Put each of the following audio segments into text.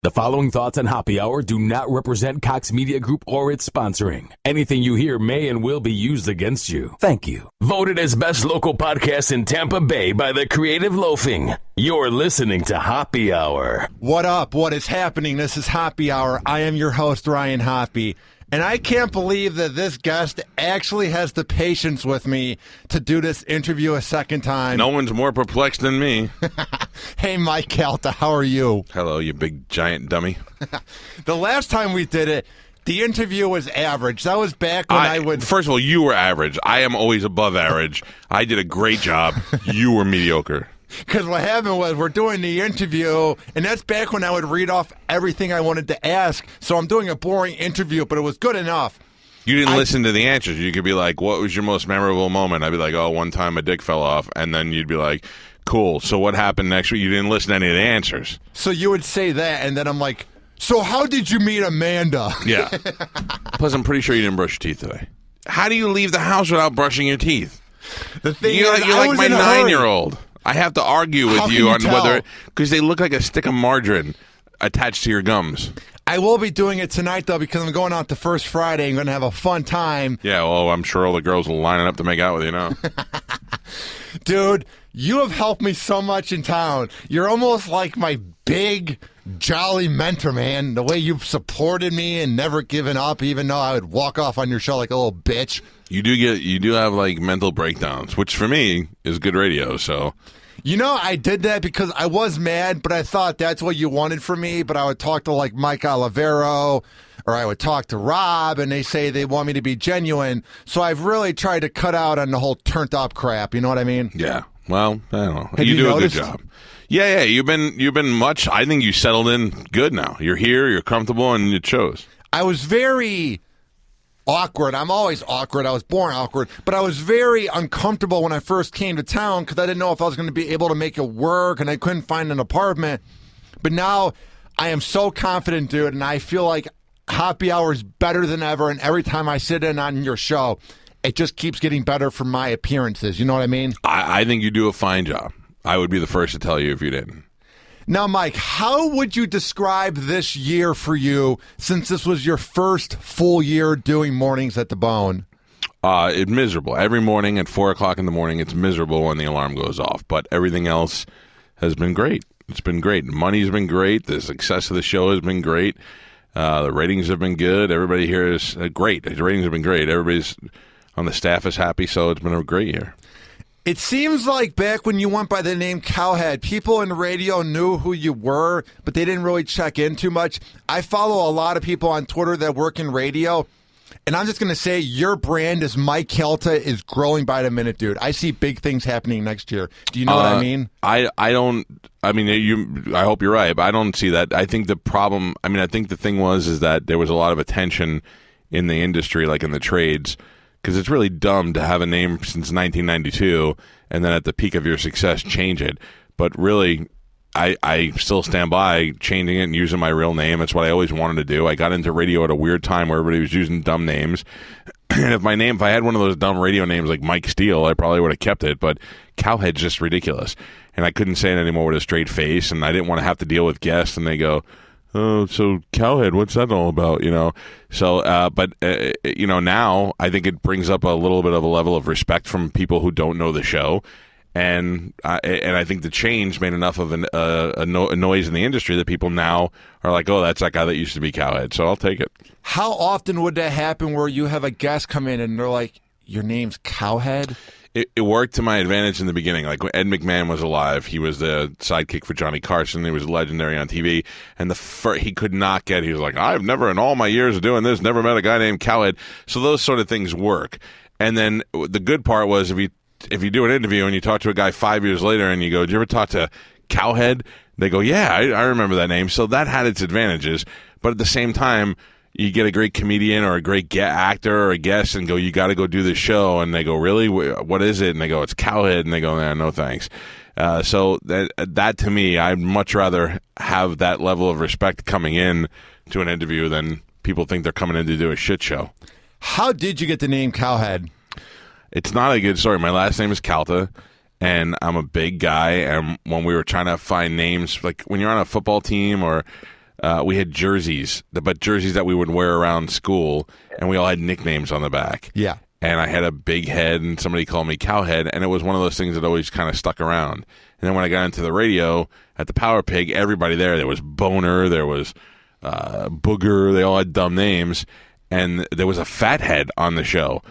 The following thoughts on Hoppe Hour do not represent Cox Media Group or its sponsoring. Anything you hear may and will be used against you. Thank you. Voted as best local podcast in Tampa Bay by the Creative Loafing. You're listening to Hoppe Hour. What up? What is happening? This is Hoppe Hour. I am your host, Ryan Hoppe. And I can't believe that this guest actually has the patience with me to do this interview a second time. No one's more perplexed than me. Hey, Mike Calta, how are you? Hello, you big giant dummy. The last time we did it, the interview was average. That was back when I would... First of all, you were average. I am always above average. I did a great job. You were mediocre. Because what happened was we're doing the interview, and that's back when I would read off everything I wanted to ask. So I'm doing a boring interview, but it was good enough. You didn't listen to the answers. You could be like, what was your most memorable moment? I'd be like, oh, one time my dick fell off. And then you'd be like, cool. So what happened next week? You didn't listen to any of the answers. So you would say that, and then I'm like, so how did you meet Amanda? Yeah. Plus, I'm pretty sure you didn't brush your teeth today. How do you leave the house without brushing your teeth? The thing You're is, like my 9-year-old. I have to argue with you on whether, because they look like a stick of margarine attached to your gums. I will be doing it tonight, though, because I'm going out the first Friday. I'm going to have a fun time. Yeah, well, I'm sure all the girls will line up to make out with you now. Dude, you have helped me so much in town. You're almost like my big, jolly mentor, man. The way you've supported me and never given up, even though I would walk off on your show like a little bitch. You do have like mental breakdowns, which for me is good radio. So, you know, I did that because I was mad, but I thought that's what you wanted from me. But I would talk to like Mike Olivero, or I would talk to Rob, and they say they want me to be genuine. So I've really tried to cut out on the whole turned up crap. You know what I mean? Yeah. Well, I don't know. Have you do noticed? A good job. Yeah. You've been much. I think you settled in good now. You're here. You're comfortable, and it shows. I was very awkward. I'm always awkward. I was born awkward. But I was very uncomfortable when I first came to town because I didn't know if I was going to be able to make it work, and I couldn't find an apartment. But now I am so confident, dude, and I feel like Hoppe Hour is better than ever, and every time I sit in on your show, it just keeps getting better for my appearances. You know what I mean? I think you do a fine job. I would be the first to tell you if you didn't. Now, Mike, how would you describe this year for you since this was your first full year doing Mornings at the Bone? It's miserable. Every morning at 4 o'clock in the morning, it's miserable when the alarm goes off. But everything else has been great. It's been great. The money's been great. The success of the show has been great. The ratings have been good. Everybody here is great. The ratings have been great. Everybody's on the staff is happy, so it's been a great year. It seems like back when you went by the name Cowhead, people in radio knew who you were, but they didn't really check in too much. I follow a lot of people on Twitter that work in radio, and I'm just going to say your brand as Mike Calta is growing by the minute, dude. I see big things happening next year. Do you know what I mean? I don't. I mean, I hope you're right, but I don't see that. I think the problem. I mean, I think the thing is that there was a lot of attention in the industry, like in the trades. Because it's really dumb to have a name since 1992 and then at the peak of your success change it. But really, I still stand by changing it and using my real name. It's what I always wanted to do. I got into radio at a weird time where everybody was using dumb names. And if I had one of those dumb radio names like Mike Steele, I probably would have kept it. But Cowhead's just ridiculous. And I couldn't say it anymore with a straight face. And I didn't want to have to deal with guests. And they go, oh, so Cowhead, what's that all about? You know, so but you know, now I think it brings up a little bit of a level of respect from people who don't know the show, and I think the change made enough of a noise in the industry that people now are like, oh, that's that guy that used to be Cowhead, so I'll take it. How often would that happen where you have a guest come in and they're like, your name's Cowhead? It worked to my advantage in the beginning. Like when Ed McMahon was alive, he was the sidekick for Johnny Carson. He was legendary on TV. And he could not get, he was like, I've never, in all my years of doing this, never met a guy named Cowhead. So those sort of things work. And then the good part was if you do an interview and you talk to a guy 5 years later and you go, did you ever talk to Cowhead? They go, yeah, I remember that name. So that had its advantages. But at the same time, you get a great comedian or a great actor or a guest and go, you got to go do this show. And they go, really? What is it? And they go, it's Cowhead. And they go, no thanks. So that to me, I'd much rather have that level of respect coming in to an interview than people think they're coming in to do a shit show. How did you get the name Cowhead? It's not a good story. My last name is Calta, and I'm a big guy. And when we were trying to find names, like when you're on a football team or we had jerseys, but jerseys that we would wear around school, and we all had nicknames on the back. Yeah. And I had a big head, and somebody called me Cowhead, and it was one of those things that always kind of stuck around. And then when I got into the radio at the Power Pig, everybody there was Boner, there was Booger, they all had dumb names, and there was a fathead on the show.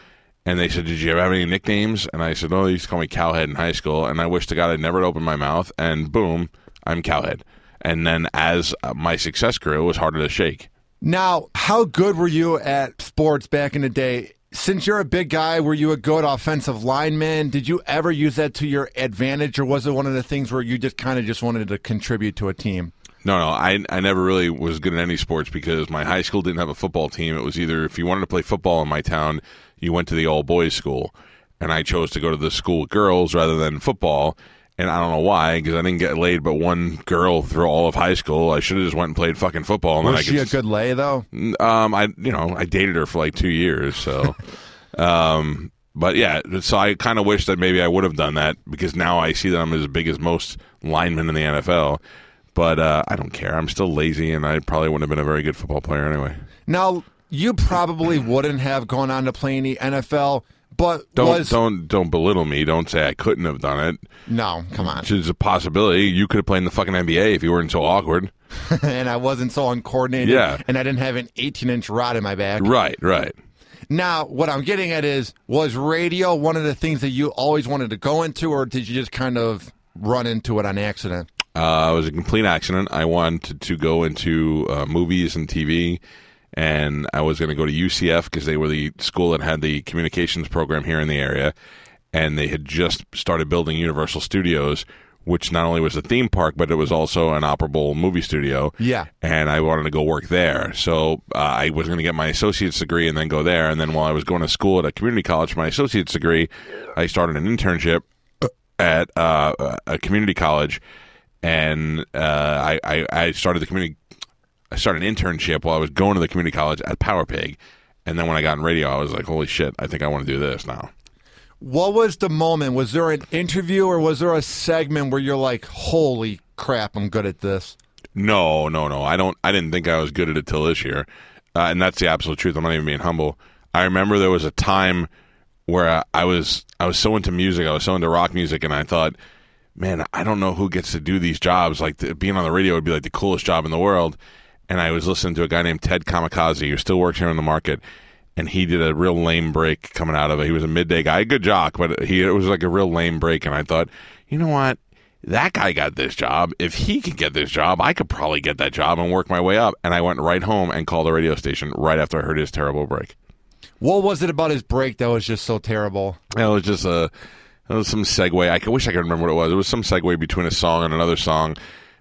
And they said, did you ever have any nicknames? And I said, no, they used to call me Cowhead in high school, and I wish to God I'd never opened my mouth, and boom, I'm Cowhead. And then as my success grew, it was harder to shake. Now, how good were you at sports back in the day? Since you're a big guy, were you a good offensive lineman? Did you ever use that to your advantage, or was it one of the things where you just kind of just wanted to contribute to a team? No, I never really was good at any sports because my high school didn't have a football team. It was either if you wanted to play football in my town, you went to the all-boys school, and I chose to go to the school with girls rather than football. And I don't know why, because I didn't get laid but one girl through all of high school. I should have just went and played fucking football. And was she a good lay, though? I dated her for like 2 years, so. But yeah, so I kind of wish that maybe I would have done that because now I see that I'm as big as most linemen in the NFL. But I don't care. I'm still lazy, and I probably wouldn't have been a very good football player anyway. Now, you probably wouldn't have gone on to play in the NFL, but don't belittle me. Don't say I couldn't have done it. No, come on. Which is a possibility. You could have played in the fucking NBA if you weren't so awkward. And I wasn't so uncoordinated. Yeah. And I didn't have an 18-inch rod in my back. Right. Now, what I'm getting at is, was radio one of the things that you always wanted to go into, or did you just kind of run into it on accident? It was a complete accident. I wanted to go into movies and TV, and I was going to go to UCF because they were the school that had the communications program here in the area, and they had just started building Universal Studios, which not only was a theme park, but it was also an operable movie studio. Yeah. And I wanted to go work there. So I was going to get my associate's degree and then go there. And then while I was going to school at a community college for my associate's degree, I started an internship at a community college. And I started I started an internship while I was going to the community college at Power Pig. And then when I got in radio, I was like, holy shit, I think I want to do this now. What was the moment? Was there an interview or was there a segment where you're like, holy crap, I'm good at this? No. I didn't think I was good at it till this year. And that's the absolute truth. I'm not even being humble. I remember there was a time where I was so into music. I was so into rock music, and I thought, man, I don't know who gets to do these jobs. Like being on the radio would be like the coolest job in the world. And I was listening to a guy named Ted Kamikaze, who still works here in the market, and he did a real lame break coming out of it. He was a midday guy, good jock, but it was like a real lame break. And I thought, you know what? That guy got this job. If he could get this job, I could probably get that job and work my way up. And I went right home and called the radio station right after I heard his terrible break. What was it about his break that was just so terrible? It was just it was some segue. I wish I could remember what it was. It was some segue between a song and another song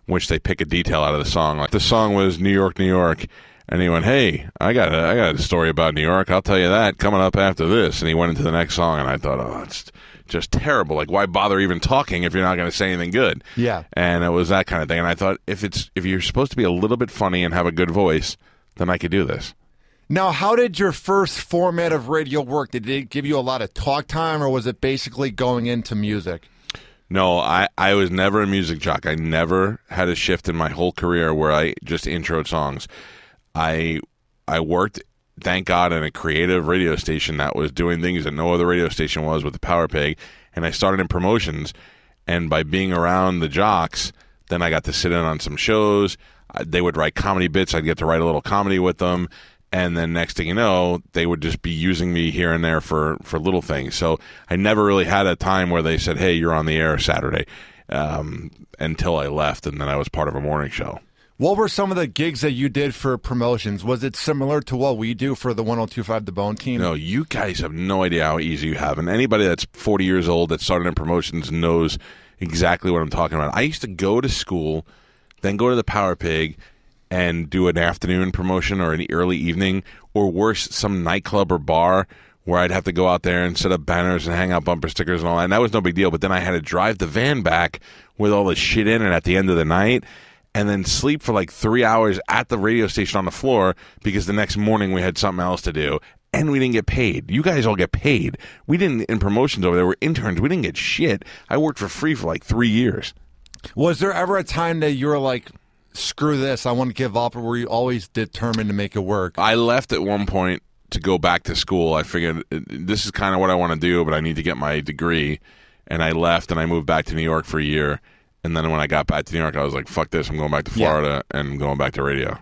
in which they pick a detail out of the song. Like the song was New York, New York. And he went, hey, I got a story about New York. I'll tell you that coming up after this. And he went into the next song, and I thought, oh, it's just terrible. Like, why bother even talking if you're not going to say anything good? Yeah. And it was that kind of thing. And I thought, if you're supposed to be a little bit funny and have a good voice, then I could do this. Now, how did your first format of radio work? Did it give you a lot of talk time, or was it basically going into music? No, I was never a music jock. I never had a shift in my whole career where I just introed songs. I worked, thank God, in a creative radio station that was doing things that no other radio station was with the Power Pig, and I started in promotions, and by being around the jocks, then I got to sit in on some shows. They would write comedy bits. I'd get to write a little comedy with them, and then next thing you know, they would just be using me here and there for little things. So I never really had a time where they said, hey, you're on the air Saturday, until I left, and then I was part of a morning show. What were some of the gigs that you did for promotions? Was it similar to what we do for the 102.5 The Bone team? No, you guys have no idea how easy you have. And anybody that's 40 years old that started in promotions knows exactly what I'm talking about. I used to go to school, then go to the Power Pig, and do an afternoon promotion or an early evening, or worse, some nightclub or bar where I'd have to go out there and set up banners and hang out bumper stickers and all that. And that was no big deal. But then I had to drive the van back with all the shit in it at the end of the night, and then sleep for like 3 hours at the radio station on the floor because the next morning we had something else to do, and we didn't get paid. You guys all get paid. We didn't, in promotions over there, we're interns. We didn't get shit. I worked for free for like 3 years. Was there ever a time that you were like screw this, I want to give up, or were you always determined to make it work? I left at one point to go back to school. I figured this is kind of what I want to do, but I need to get my degree. And I left and I moved back to New York for a year. And then when I got back to New York, I was like, fuck this. I'm going back to Florida and going back to radio.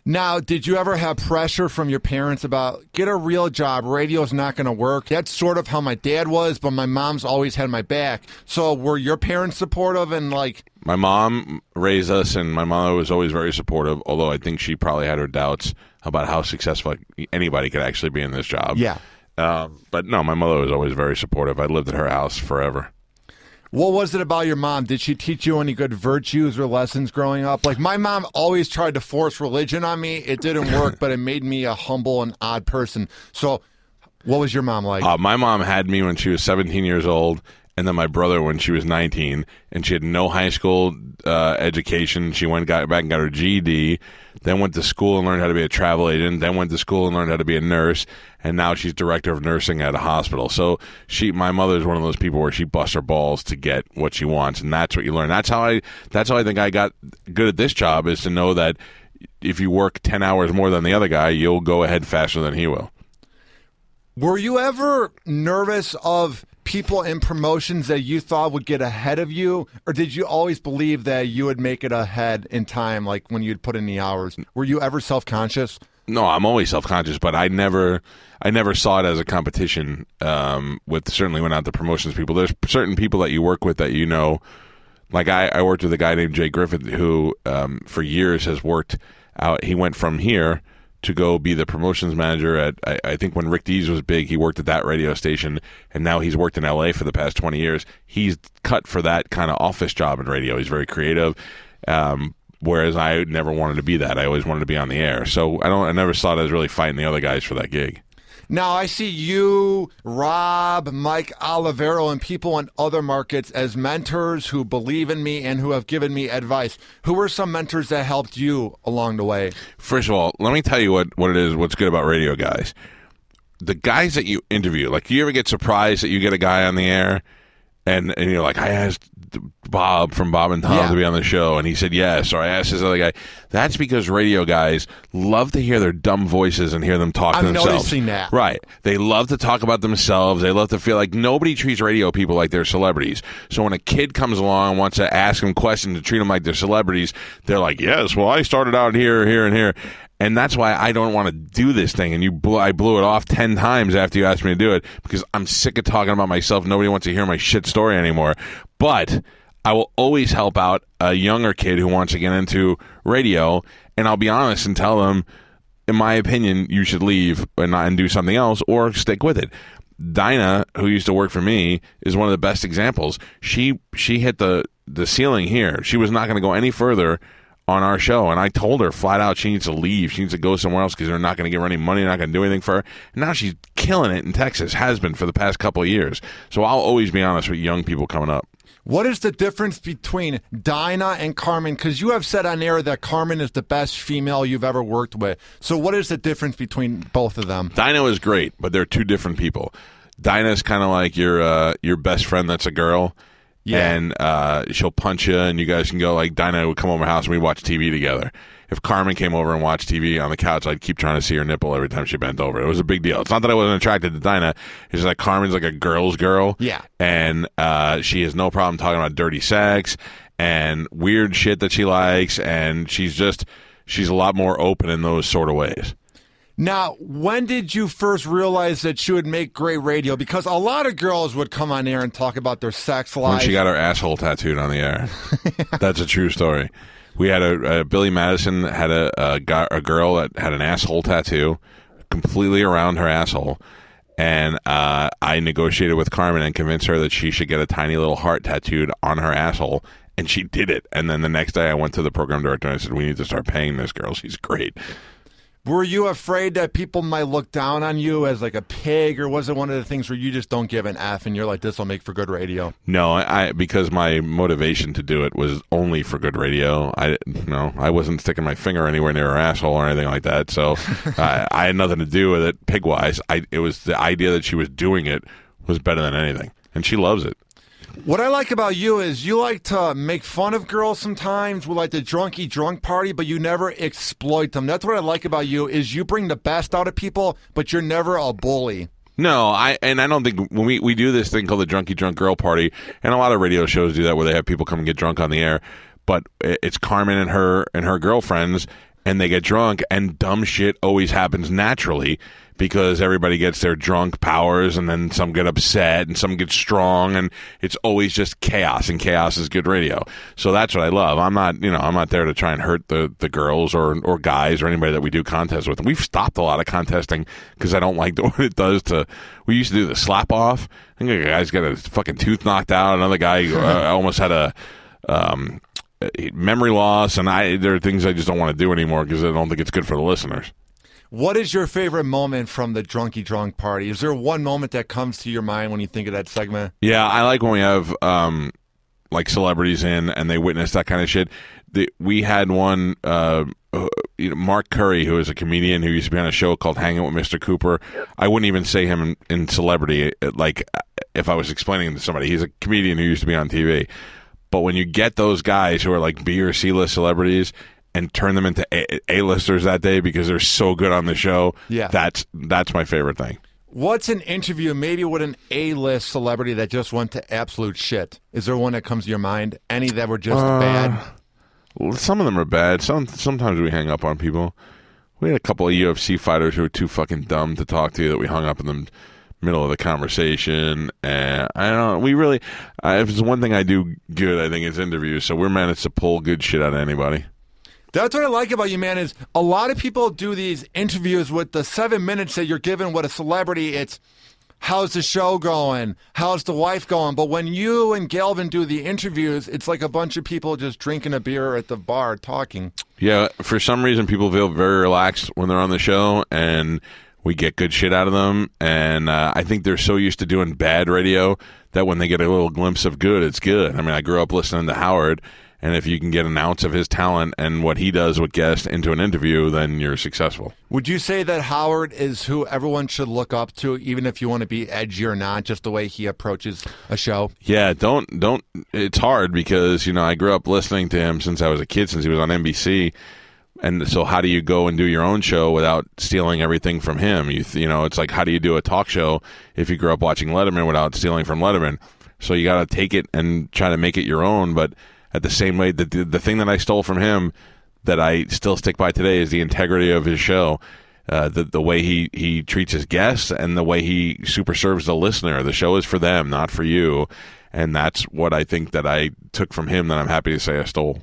Now, did you ever have pressure from your parents about, get a real job, radio's not going to work? That's sort of how my dad was, but my mom's always had my back. So were your parents supportive and like... My mom raised us, and my mother was always very supportive, although I think she probably had her doubts about how successful anybody could actually be in this job. Yeah. But no, my mother was always very supportive. I lived at her house forever. What was it about your mom? Did she teach you any good virtues or lessons growing up? Like, my mom always tried to force religion on me. It didn't work, but it made me a humble and odd person. So what was your mom like? My mom had me when she was 17 years old, and then my brother when she was 19, and she had no high school education. She got back and got her GED, then went to school and learned how to be a travel agent, then went to school and learned how to be a nurse, and now she's director of nursing at a hospital. So my mother is one of those people where she busts her balls to get what she wants, and that's what you learn. That's how I think I got good at this job, is to know that if you work 10 hours more than the other guy, you'll go ahead faster than he will. Were you ever nervous of people in promotions that you thought would get ahead of you, or did you always believe that you would make it ahead in time, like when you'd put in the hours? Were you ever self-conscious? No, I'm always self-conscious, but I never saw it as a competition. Certainly went out to promotions people. There's certain people that you work with that you know. Like I worked with a guy named Jay Griffith who for years has worked out. He went from here to go be the promotions manager at, I think when Rick Dees was big, he worked at that radio station, and now he's worked in LA for the past 20 years. He's cut for that kind of office job in radio. He's very creative, whereas I never wanted to be that. I always wanted to be on the air. So I never saw it as really fighting the other guys for that gig. Now, I see you, Rob, Mike Olivero, and people in other markets as mentors who believe in me and who have given me advice. Who were some mentors that helped you along the way? First of all, let me tell you what it is, what's good about radio guys. The guys that you interview, like, you ever get surprised that you get a guy on the air and you're like, I asked Bob from Bob and Tom to be on the show, and he said yes, or I asked this other guy. That's because radio guys love to hear their dumb voices and hear them talk to themselves. I'm noticing that. Right. They love to talk about themselves. They love to feel like nobody treats radio people like they're celebrities. So when a kid comes along and wants to ask them questions and treat them like they're celebrities, they're like, yes, well, I started out here, here, and here. And that's why I don't want to do this thing. And I blew it off 10 times after you asked me to do it, because I'm sick of talking about myself. Nobody wants to hear my shit story anymore. But I will always help out a younger kid who wants to get into radio, and I'll be honest and tell them, in my opinion, you should leave and do something else or stick with it. Dinah, who used to work for me, is one of the best examples. She hit the ceiling here. She was not going to go any further on our show, and I told her flat out she needs to leave. She needs to go somewhere else because they're not going to give her any money. They're not going to do anything for her. And now she's killing it in Texas, has been for the past couple of years. So I'll always be honest with young people coming up. What is the difference between Dinah and Carmen? Because you have said on air that Carmen is the best female you've ever worked with. So what is the difference between both of them? Dinah is great, but they're two different people. Dinah's kind of like your best friend that's a girl. Yeah. And she'll punch you, and you guys can go, like, Dinah would come over my house and we'd watch TV together. If Carmen came over and watched TV on the couch, I'd keep trying to see her nipple every time she bent over. It was a big deal. It's not that I wasn't attracted to Dinah. It's just like Carmen's like a girl's girl. Yeah. And she has no problem talking about dirty sex and weird shit that she likes, and she's a lot more open in those sort of ways. Now, when did you first realize that she would make great radio? Because a lot of girls would come on air and talk about their sex life. When she got her asshole tattooed on the air. That's a true story. We had Billy Madison had a girl that had an asshole tattoo completely around her asshole. And I negotiated with Carmen and convinced her that she should get a tiny little heart tattooed on her asshole. And she did it. And then the next day I went to the program director and I said, we need to start paying this girl. She's great. Were you afraid that people might look down on you as like a pig, or was it one of the things where you just don't give an F and you're like, this will make for good radio? No, because my motivation to do it was only for good radio. I wasn't sticking my finger anywhere near her asshole or anything like that. So I had nothing to do with it pig-wise. It was the idea that she was doing it was better than anything, and she loves it. What I like about you is you like to make fun of girls sometimes with like the drunky drunk party, but you never exploit them. That's what I like about you is you bring the best out of people, but you're never a bully. No, I don't think when we do this thing called the Drunky Drunk Girl Party, and a lot of radio shows do that where they have people come and get drunk on the air, but it's Carmen and her girlfriends, and they get drunk, and dumb shit always happens naturally because everybody gets their drunk powers, and then some get upset, and some get strong, and it's always just chaos, and chaos is good radio. So that's what I love. I'm not there to try and hurt the girls or guys or anybody that we do contests with. And we've stopped a lot of contesting because I don't like what it does to. We used to do the slap off. I think a guy's got a fucking tooth knocked out. Another guy almost had a memory loss, and there are things I just don't want to do anymore because I don't think it's good for the listeners. What is your favorite moment from the Drunky Drunk Party? Is there one moment that comes to your mind when you think of that segment? Yeah, I like when we have like celebrities in and they witness that kind of shit. We had one, Mark Curry, who is a comedian who used to be on a show called Hanging with Mr. Cooper. I wouldn't even say him in celebrity, like if I was explaining to somebody. He's a comedian who used to be on TV. But when you get those guys who are like B or C-list celebrities and turn them into A-listers that day because they're so good on the show, that's my favorite thing. What's an interview maybe with an A-list celebrity that just went to absolute shit? Is there one that comes to your mind? Any that were just bad? Well, some of them are bad. Sometimes we hang up on people. We had a couple of UFC fighters who were too fucking dumb to talk to that we hung up in the middle of the conversation. And I don't know. We really, if it's one thing I do good, I think it's interviews. So we're managed to pull good shit out of anybody. That's what I like about you, man, is a lot of people do these interviews with the 7 minutes that you're given with a celebrity. It's, how's the show going? How's the wife going? But when you and Galvan do the interviews, it's like a bunch of people just drinking a beer at the bar talking. Yeah, for some reason, people feel very relaxed when they're on the show, and we get good shit out of them. And I think they're so used to doing bad radio that when they get a little glimpse of good, it's good. I mean, I grew up listening to Howard, and if you can get an ounce of his talent and what he does with guests into an interview, then you're successful. Would you say that Howard is who everyone should look up to, even if you want to be edgy or not, just the way he approaches a show? Yeah, don't. It's hard because, I grew up listening to him since I was a kid, since he was on NBC. And so how do you go and do your own show without stealing everything from him? It's like, how do you do a talk show if you grew up watching Letterman without stealing from Letterman? So you got to take it and try to make it your own, but at the same way, the thing that I stole from him that I still stick by today is the integrity of his show, the way he treats his guests and the way he super serves the listener. The show is for them, not for you. And that's what I think that I took from him that I'm happy to say I stole.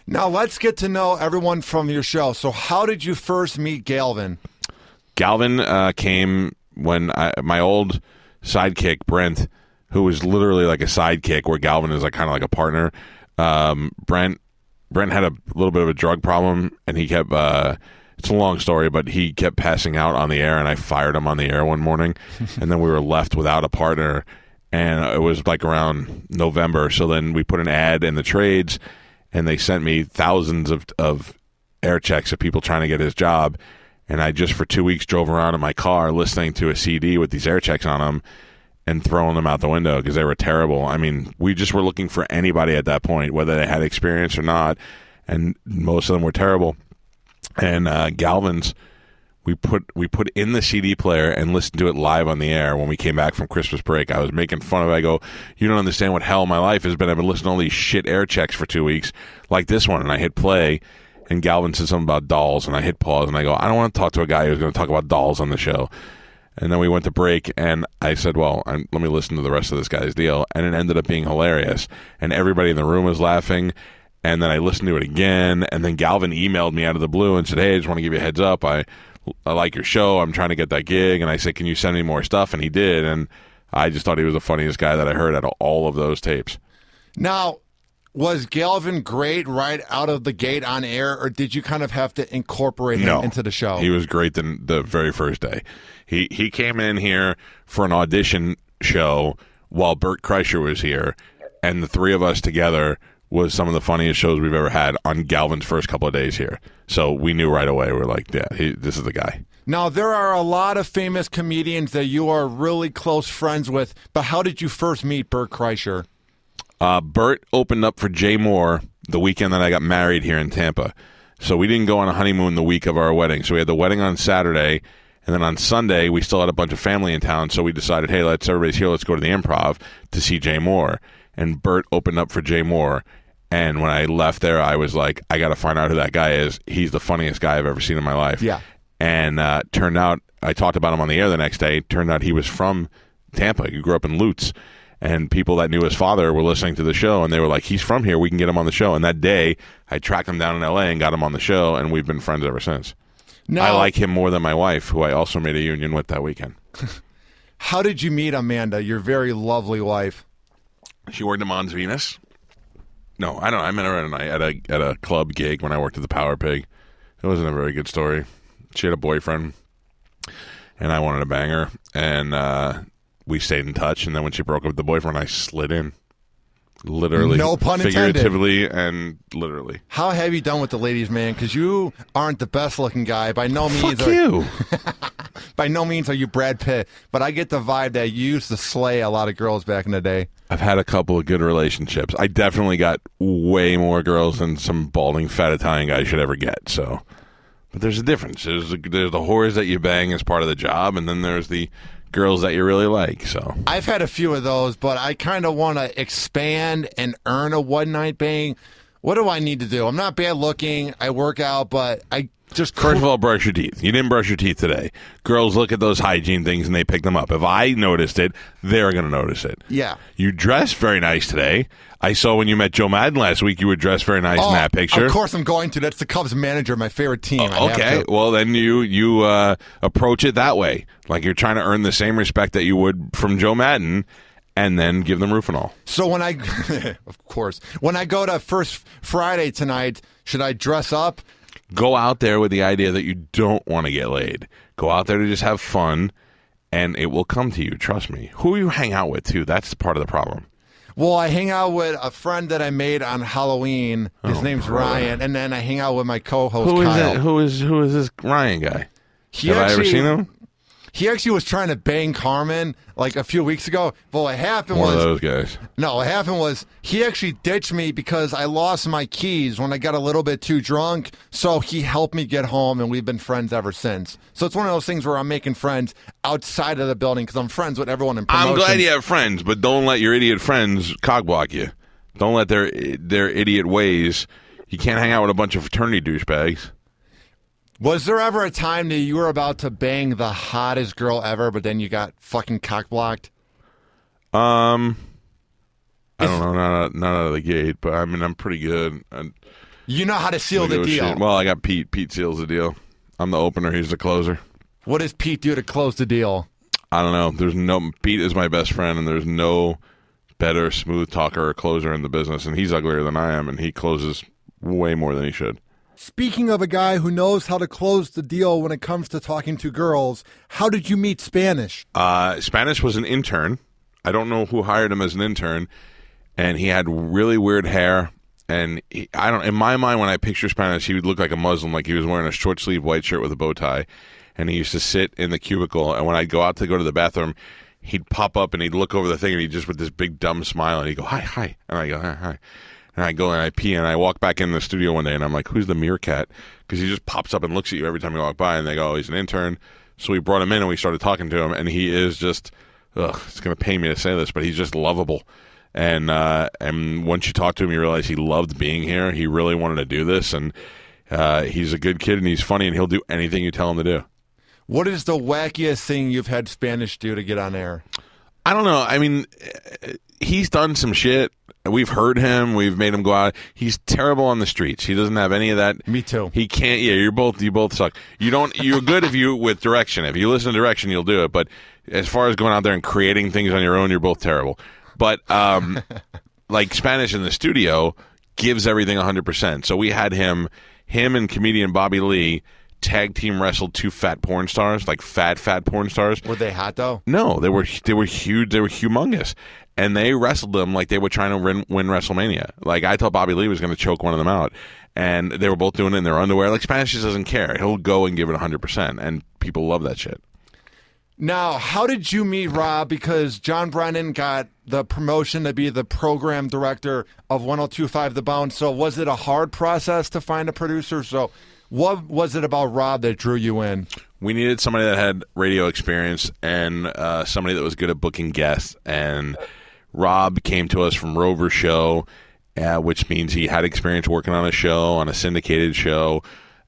Now, let's get to know everyone from your show. So how did you first meet Galvan? Galvan came when my old sidekick, Brent, who was literally like a sidekick where Galvan is like kind of like a partner. Brent had a little bit of a drug problem, and he kept it's a long story, but he kept passing out on the air, and I fired him on the air one morning, and then we were left without a partner, and it was like around November. So then we put an ad in the trades, and they sent me thousands of air checks of people trying to get his job, and I just for 2 weeks drove around in my car listening to a CD with these air checks on them and throwing them out the window because they were terrible. I mean, we just were looking for anybody at that point, whether they had experience or not, and most of them were terrible. And Galvan's, we put in the CD player and listened to it live on the air when we came back from Christmas break. I was making fun of it. I go, you don't understand what hell my life has been. I've been listening to all these shit air checks for 2 weeks, like this one, and I hit play, and Galvan said something about dolls, and I hit pause, and I go, I don't want to talk to a guy who's going to talk about dolls on the show. And then we went to break, and I said, well, let me listen to the rest of this guy's deal. And it ended up being hilarious. And everybody in the room was laughing. And then I listened to it again. And then Galvan emailed me out of the blue and said, hey, I just want to give you a heads up. I like your show. I'm trying to get that gig. And I said, can you send me more stuff? And he did. And I just thought he was the funniest guy that I heard out of all of those tapes. Now, was Galvan great right out of the gate on air, or did you kind of have to incorporate him into the show? He was great the very first day. He came in here for an audition show while Bert Kreischer was here, and the three of us together was some of the funniest shows we've ever had on Galvan's first couple of days here. So we knew right away. We're like, yeah, this is the guy. Now, there are a lot of famous comedians that you are really close friends with, but how did you first meet Bert Kreischer? Bert opened up for Jay Moore the weekend that I got married here in Tampa. So we didn't go on a honeymoon the week of our wedding. So we had the wedding on Saturday, and then on Sunday we still had a bunch of family in town. So we decided, hey, everybody's here. Let's go to the Improv to see Jay Moore. And Bert opened up for Jay Moore. And when I left there, I was like, I got to find out who that guy is. He's the funniest guy I've ever seen in my life. Yeah. And turned out, I talked about him on the air the next day. Turned out he was from Tampa. He grew up in Lutz. And people that knew his father were listening to the show, and they were like, he's from here. We can get him on the show. And that day, I tracked him down in L.A. and got him on the show, and we've been friends ever since. I like him more than my wife, who I also made a union with that weekend. How did you meet Amanda, your very lovely wife? She worked at Mons Venus. No, I don't know. I met her at a club gig when I worked at the Power Pig. It wasn't a very good story. She had a boyfriend, and I wanted to bang her, and we stayed in touch, and then when she broke up with the boyfriend, I slid in. Literally. No pun intended. Figuratively and literally. How have you done with the ladies, man? Because you aren't the best-looking guy. By no means Fuck you. By no means are you Brad Pitt, but I get the vibe that you used to slay a lot of girls back in the day. I've had a couple of good relationships. I definitely got way more girls than some balding, fat Italian guy should ever get, so... But there's a difference. There's the whores that you bang as part of the job, and then there's the girls that you really like. So I've had a few of those, but I kind of want to expand and earn a one-night bang. What do I need to do? I'm not bad looking. I work out, but I just... First of all, brush your teeth. You didn't brush your teeth today. Girls look at those hygiene things, and they pick them up. If I noticed it, they're going to notice it. Yeah. You dressed very nice today. I saw when you met Joe Madden last week, you were dressed very nice in that picture. Of course I'm going to. That's the Cubs manager, my favorite team. Okay, well, then you approach it that way. Like you're trying to earn the same respect that you would from Joe Madden, and then give them Rufinol. So when I, of course, when I go to First Friday tonight, should I dress up? Go out there with the idea that you don't want to get laid. Go out there to just have fun, and it will come to you. Trust me. Who you hang out with, too, that's part of the problem. Well, I hang out with a friend that I made on Halloween. His name's Ryan, and then I hang out with my co-host Kyle. Who is this Ryan guy? Have I ever seen him? He actually was trying to bang Carmen like a few weeks ago. But what happened One of those guys. No, what happened was he actually ditched me because I lost my keys when I got a little bit too drunk. So he helped me get home, and we've been friends ever since. So it's one of those things where I'm making friends outside of the building because I'm friends with everyone in promotion. I'm glad you have friends, but don't let your idiot friends cockblock you. Don't let their idiot ways. You can't hang out with a bunch of fraternity douchebags. Was there ever a time that you were about to bang the hottest girl ever, but then you got fucking cockblocked? I don't know, not out of the gate, but I mean, I'm pretty good. You know how to seal the deal. Well, I got Pete. Pete seals the deal. I'm the opener. He's the closer. What does Pete do to close the deal? I don't know. Pete is my best friend, and there's no better smooth talker or closer in the business, and he's uglier than I am, and he closes way more than he should. Speaking of a guy who knows how to close the deal when it comes to talking to girls, how did you meet Spanish? Spanish was an intern. I don't know who hired him as an intern, and he had really weird hair. And in my mind, when I picture Spanish, he would look like a Muslim, like he was wearing a short sleeve white shirt with a bow tie. And he used to sit in the cubicle, and when I'd go to the bathroom, he'd pop up and he'd look over the thing, and he'd just with this big dumb smile, and he'd go, hi, and I go, hi. And I go and I pee, and I walk back in the studio one day, and I'm like, who's the meerkat? Because he just pops up and looks at you every time you walk by, and they go, oh, he's an intern. So we brought him in, and we started talking to him, and he is just, it's going to pain me to say this, but he's just lovable. And once you talk to him, you realize he loved being here. He really wanted to do this, and he's a good kid, and he's funny, and he'll do anything you tell him to do. What is the wackiest thing you've had Spanish do to get on air? I don't know. I mean, he's done some shit. We've heard him. We've made him go out. He's terrible on the streets. He doesn't have any of that. Me too. He can't. Yeah, you both suck. You're good with direction. If you listen to direction, you'll do it. But as far as going out there and creating things on your own, you're both terrible. But like Spanish in the studio gives everything 100%. So we had him and comedian Bobby Lee tag team wrestled two fat porn stars, like fat porn stars. Were they hot though? No, they were huge. They were humongous. And they wrestled them like they were trying to win WrestleMania. Like, I thought Bobby Lee was going to choke one of them out. And they were both doing it in their underwear. Like, Spanish just doesn't care. He'll go and give it 100%. And people love that shit. Now, how did you meet Rob? Because John Brennan got the promotion to be the program director of 102.5 The Bone. So was it a hard process to find a producer? So what was it about Rob that drew you in? We needed somebody that had radio experience and somebody that was good at booking guests. And Rob came to us from Rover's show, which means he had experience working on a show, on a syndicated show.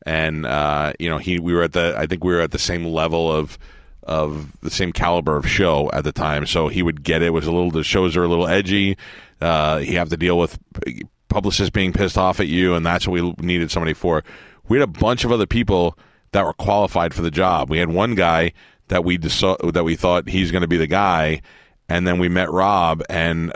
And we were at the same level of the same caliber of show at the time, so he would get it. The shows are a little edgy. You have to deal with publicists being pissed off at you, and that's what we needed somebody for. We had a bunch of other people that were qualified for the job. We had one guy that we thought he's going to be the guy, and then we met Rob. And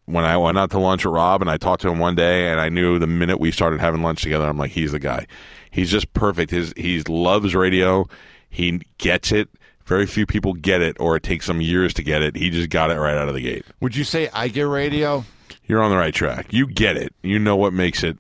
when I went out to lunch with Rob, and I talked to him one day, and I knew the minute we started having lunch together, I'm like, he's the guy. He's just perfect. He loves radio. He gets it. Very few people get it, or it takes them years to get it. He just got it right out of the gate. Would you say I get radio? You're on the right track. You get it. You know what makes it.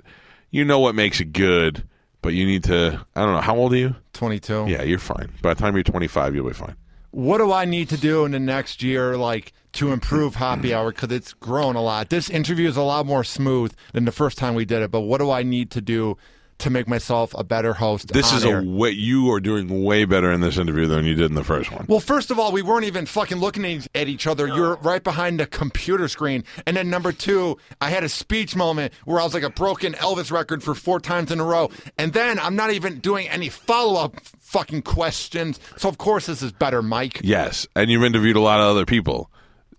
You know what makes it good. But you need to. I don't know. How old are you? 22. Yeah, you're fine. By the time you're 25, you'll be fine. What do I need to do in the next year, to improve Hoppe Hour? Because it's grown a lot. This interview is a lot more smooth than the first time we did it. But what do I need to do to make myself a better host? You are doing way better in this interview than you did in the first one. Well, first of all, we weren't even fucking looking at each other. You're right behind the computer screen. And then number two, I had a speech moment where I was like a broken Elvis record for 4 times in a row. And then I'm not even doing any follow-up fucking questions. So of course this is better, Mike. Yes, and you've interviewed a lot of other people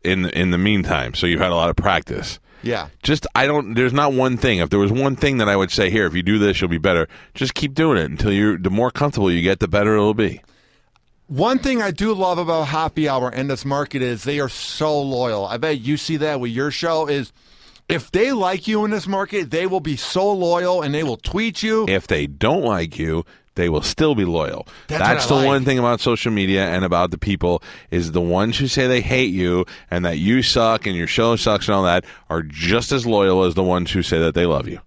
in the meantime, so you've had a lot of practice. Yeah. There's not one thing. If there was one thing that I would say, here, if you do this, you'll be better, just keep doing it until the more comfortable you get, the better it'll be. One thing I do love about Hoppe Hour and this market is they are so loyal. I bet you see that with your show is if they like you in this market, they will be so loyal and they will tweet you. If they don't like you, they will still be loyal. That's the one thing about social media and about the people is the ones who say they hate you and that you suck and your show sucks and all that are just as loyal as the ones who say that they love you.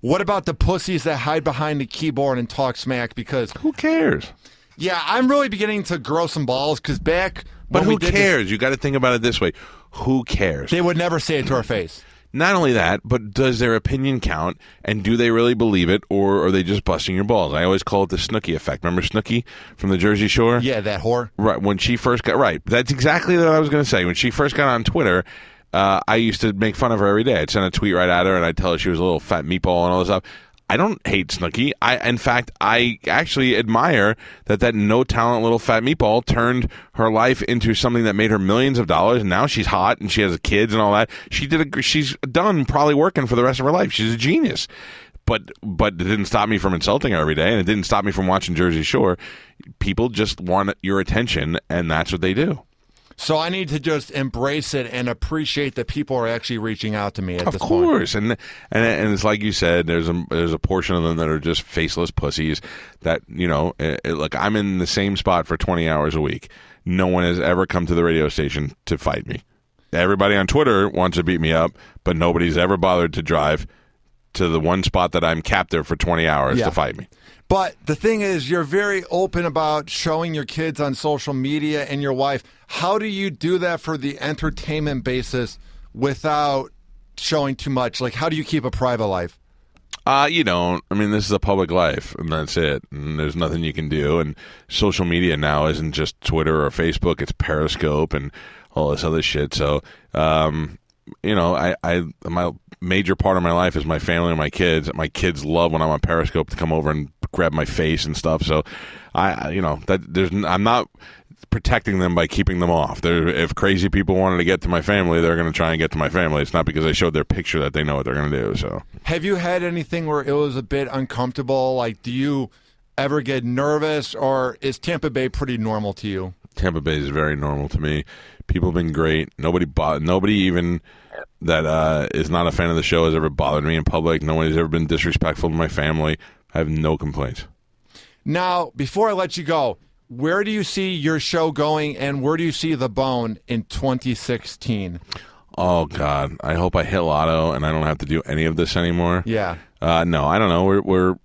What about the pussies that hide behind the keyboard and talk smack? Because who cares? Yeah, I'm really beginning to grow some balls because back when we who did cares? this, You got to think about it this way. Who cares? They would never say it to our face. Not only that, but does their opinion count, and do they really believe it, or are they just busting your balls? I always call it the Snooki effect. Remember Snooki from the Jersey Shore? Yeah, that whore. Right, when she first got... Right, that's exactly what I was going to say. When she first got on Twitter, I used to make fun of her every day. I'd send a tweet right at her, and I'd tell her she was a little fat meatball and all this stuff. I don't hate Snooki. In fact, I actually admire that no-talent little fat meatball turned her life into something that made her millions of dollars, and now she's hot, and she has kids and all that. She's done probably working for the rest of her life. She's a genius. But it didn't stop me from insulting her every day, and it didn't stop me from watching Jersey Shore. People just want your attention, and that's what they do. So I need to just embrace it and appreciate that people are actually reaching out to me at this point. Of course, and it's like you said, there's a portion of them that are just faceless pussies that, look, I'm in the same spot for 20 hours a week. No one has ever come to the radio station to fight me. Everybody on Twitter wants to beat me up, but nobody's ever bothered to drive to the one spot that I'm captive for 20 hours to fight me. But the thing is, you're very open about showing your kids on social media and your wife. How do you do that for the entertainment basis without showing too much? Like, how do you keep a private life? You don't. I mean, this is a public life, and that's it. And there's nothing you can do. And social media now isn't just Twitter or Facebook. It's Periscope and all this other shit. So, my major part of my life is my family and my kids. My kids love when I'm on Periscope to come over and grab my face and stuff. So, I'm not protecting them by keeping them off. If crazy people wanted to get to my family, they're going to try and get to my family. It's not because I showed their picture that they know what they're going to do. So, have you had anything where it was a bit uncomfortable? Like, do you ever get nervous, or is Tampa Bay pretty normal to you? Tampa Bay is very normal to me. People have been great. Nobody even that is not a fan of the show has ever bothered me in public. Nobody's ever been disrespectful to my family. I have no complaints. Now, before I let you go, where do you see your show going, and where do you see The Bone in 2016? Oh, God. I hope I hit lotto and I don't have to do any of this anymore. Yeah. No, I don't know. We're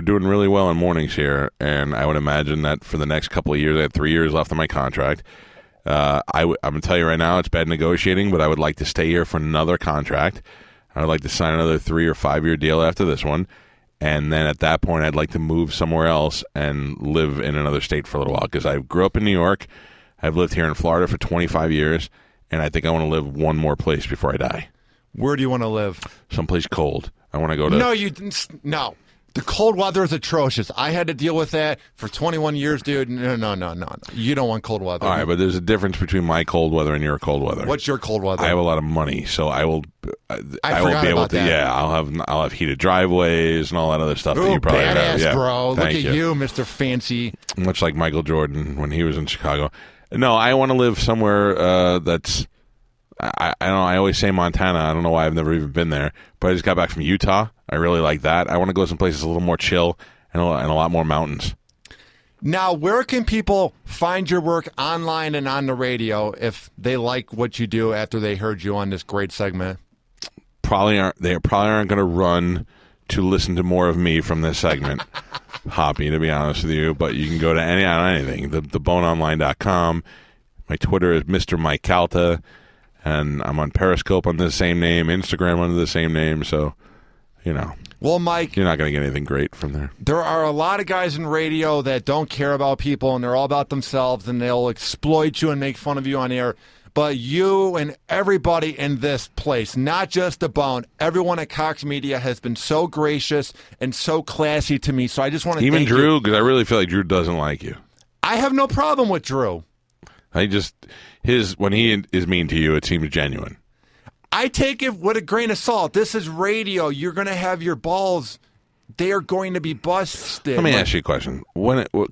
doing really well in mornings here, and I would imagine that for the next couple of years, I have 3 years left on my contract, I'm going to tell you right now, it's bad negotiating, but I would like to stay here for another contract. I would like to sign another 3 or 5 year deal after this one. And then at that point, I'd like to move somewhere else and live in another state for a little while. Because I grew up in New York. I've lived here in Florida for 25 years. And I think I want to live one more place before I die. Where do you want to live? Someplace cold. I want to go to... No. The cold weather is atrocious. I had to deal with that for 21 years, dude. No. You don't want cold weather. All right, but there's a difference between my cold weather and your cold weather. What's your cold weather? I have a lot of money, so I will be forgot able about to. that. Yeah, I'll have heated driveways and all that other stuff that you probably badass, have. Yeah. bro. Look Thank at you, Mr. Fancy. Much like Michael Jordan when he was in Chicago. No, I want to live somewhere that's. I don't know. I always say Montana. I don't know why I've never even been there, but I just got back from Utah. I really like that. I want to go someplace that's a little more chill and a lot more mountains. Now, where can people find your work online and on the radio if they like what you do after they heard you on this great segment? They probably aren't going to run to listen to more of me from this segment. Hoppy, to be honest with you, but you can go to anything. Theboneonline.com. My Twitter is Mr. Mike Calta. And I'm on Periscope under the same name, Instagram under the same name, so, Well, Mike, you're not going to get anything great from there. There are a lot of guys in radio that don't care about people, and they're all about themselves, and they'll exploit you and make fun of you on air. But you and everybody in this place, not just the Bone, everyone at Cox Media has been so gracious and so classy to me, so I just want to Even thank Drew, you. because I really feel like Drew doesn't like you. I have no problem with Drew. When he is mean to you, it seems genuine. I take it with a grain of salt. This is radio. You're going to have your balls. They are going to be busted. Let me ask you a question.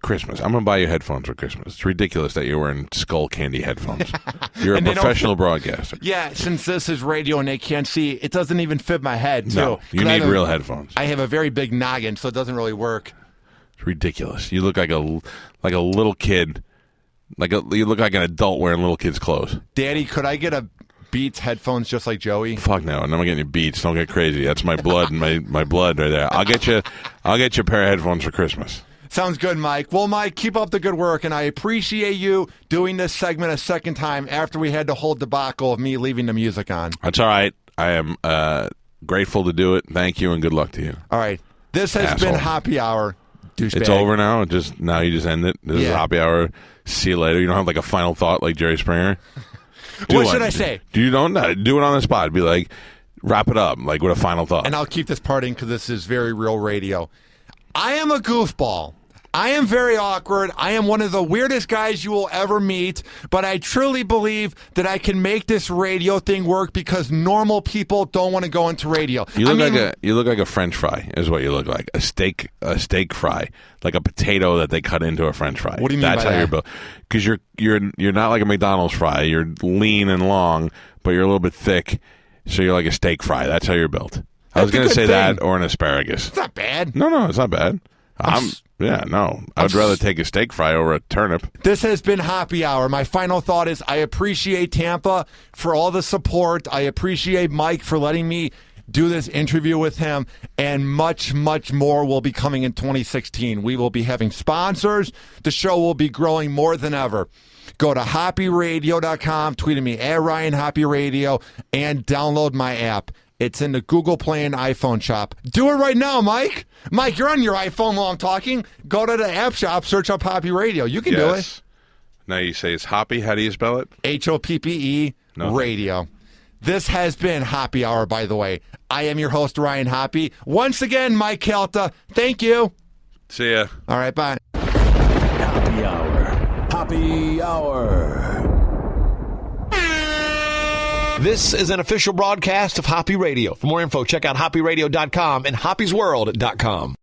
Christmas, I'm going to buy you headphones for Christmas. It's ridiculous that you're wearing skull candy headphones. You're a professional broadcaster. Yeah, since this is radio and they can't see, it doesn't even fit my head, too. No, you need real headphones. I have a very big noggin, so it doesn't really work. It's ridiculous. You look like a little kid. You look like an adult wearing little kids' clothes. Daddy, could I get a Beats headphones just like Joey? Fuck no, I'm not getting you Beats. Don't get crazy. That's my blood and my blood right there. I'll get you a pair of headphones for Christmas. Sounds good, Mike. Well, Mike, keep up the good work, and I appreciate you doing this segment a second time after we had the whole debacle of me leaving the music on. That's all right. I am grateful to do it. Thank you, and good luck to you. All right. This has been Hoppe Hour. Douchebag. It's over now. Now you just end it. This is Hoppe Hour. See you later. You don't have a final thought like Jerry Springer. What should I say? Do it on the spot. Be like, wrap it up with a final thought. And I'll keep this part in because this is very real radio. I am a goofball. I am very awkward. I am one of the weirdest guys you will ever meet, but I truly believe that I can make this radio thing work because normal people don't want to go into radio. You look like a French fry is what you look like. A steak fry, like a potato that they cut into a French fry. What do you mean That's by how that? you're built. Because you're not like a McDonald's fry. You're lean and long, but you're a little bit thick, so you're like a steak fry. That's how you're built. I was going to say that or an asparagus. It's not bad. No, it's not bad. I'd rather take a steak fry over a turnip. This has been Hoppe Hour. My final thought is I appreciate Tampa for all the support. I appreciate Mike for letting me do this interview with him, and much, much more will be coming in 2016. We will be having sponsors. The show will be growing more than ever. Go to hoppyradio.com, tweet at me at Ryan Hoppe Radio, and download my app. It's in the Google Play and iPhone shop. Do it right now, Mike. Mike, you're on your iPhone while I'm talking. Go to the app shop, search up Hoppe Radio. You can do it. Now you say it's Hoppe. How do you spell it? Hoppe Radio. This has been Hoppe Hour, by the way. I am your host, Ryan Hoppe. Once again, Mike Calta. Thank you. See ya. All right, bye. Hoppe Hour. Hoppe Hour. This is an official broadcast of Hoppe Radio. For more info, check out hoppyradio.com and hoppysworld.com.